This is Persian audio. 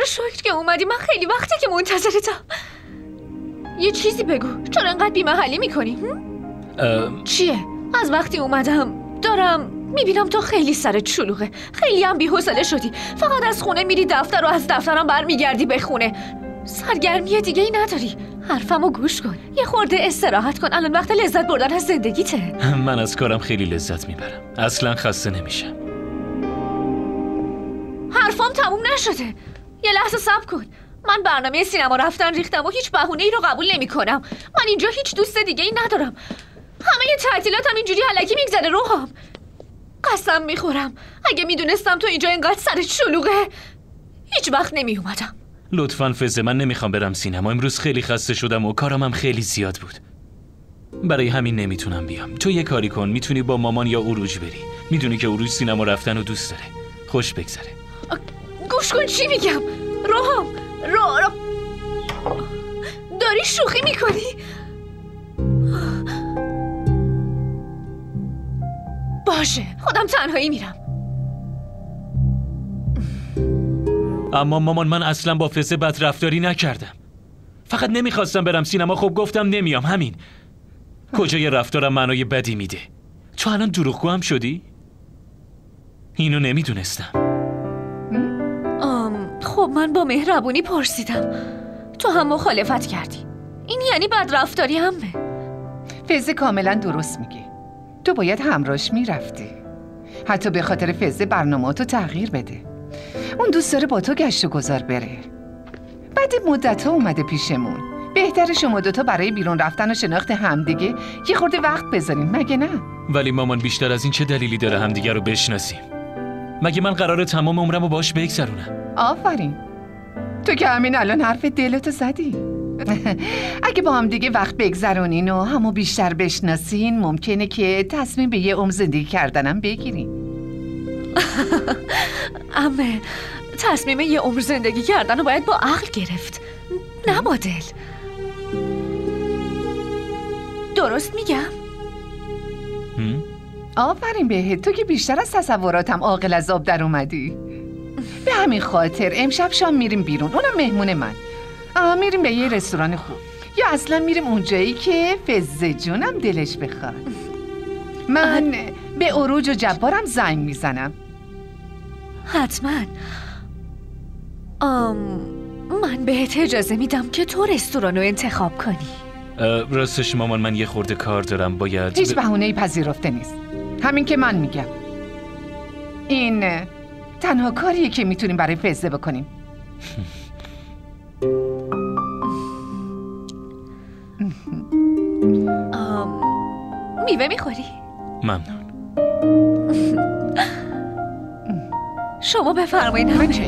شکر که اومدی. من خیلی وقته که منتظرتم. یه چیزی بگو، چرا انقدر بی‌محلی میکنی؟ چیه؟ از وقتی اومدم دارم میبینم تو خیلی سرت شلوغه، خیلی هم بی‌حوصله شدی، فقط از خونه میری دفتر و از دفترم برمیگردی به خونه. سرگرمی دیگه ای نداری. حرفمو گوش کن، یه خورده استراحت کن. الان وقت لذت بردن از زندگیته. من از کارم خیلی لذت میبرم، اصلا خسته نمیشم. حرفام تموم نشده، یه لحظه صبر کن. من برنامه سینما رفتن ریختم و هیچ بهونه‌ای رو قبول نمی‌کنم. من اینجا هیچ دوست دیگه ای ندارم. همه تعطیلاتم اینجوری الکی میگذره روحم. قسم میخورم اگه میدونستم تو اینجا اینقدر سرت شلوغه هیچ وقت نمیومدم. لطفاً فزه، من نمیخوام برم سینما. امروز خیلی خسته شدم و کارم هم خیلی زیاد بود. برای همین نمیتونم بیام. تو یه کاری کن، میتونی با مامان یا اوروج بری. میدونی که اوروج سینما رفتن رو دوست داره. خوش بگذره. گوش کن چی میگم. روحم داری شوخی میکنی؟ باشه، خودم تنهایی میرم. اما مامان، من اصلا با فزه بدرفتاری نکردم. فقط نمیخواستم برم سینما. خب گفتم نمیام، همین. کجای رفتارم معنای بدی میده؟ تو الان دروغگو هم شدی؟ اینو نمیدونستم. خب من با مهربونی پرسیدم، تو هم مخالفت کردی. این یعنی بدرفتاری همه. فزه کاملا درست میگه. تو باید همراهش میرفتی، حتی به خاطر فزه برنامه‌اتو تغییر بده. اون دوست داره با تو گشت و گذار بره. بعد مدت‌ها اومده پیشمون. بهتره شما دوتا برای بیرون رفتن و شناخت همدیگه یه خورده وقت بذارین، مگه نه؟ ولی مامان، بیشتر از این چه دلیلی داره همدیگه رو بشناسیم؟ مگه من قراره تمام عمرمو باش بگذرونم؟ آفرین، تو که همین الان حرف دلتو زدی. اگه با هم دیگه وقت بگذرونین و همو بیشتر بشناسین، ممکنه که تصمیم به یه عمر زندگی کردنم بگیرین. عمه، تصمیم یه عمر زندگی کردن رو باید با عقل گرفت، نه با دل. درست میگم؟ آفرین بهت، تو که بیشتر از تصوراتم عاقل از آب در اومدی. به همین خاطر امشب شام میریم بیرون، اونم مهمون من. میریم به یه رستوران خوب، یا اصلا میریم اونجایی که فزه جونم دلش بخواد. من به اوروج و جبارم زنگ میزنم. حتما. من بهت اجازه میدم که تو رستوران رو انتخاب کنی. راستش مامان، من یه خورده کار دارم، باید هیچ بهونه‌ای پذیرفته نیست. همین که من میگم. این تنها کاریه که میتونیم برای فزه بکنیم. میوه میخوری؟ ممنون. شما بفرمایید. من چه؟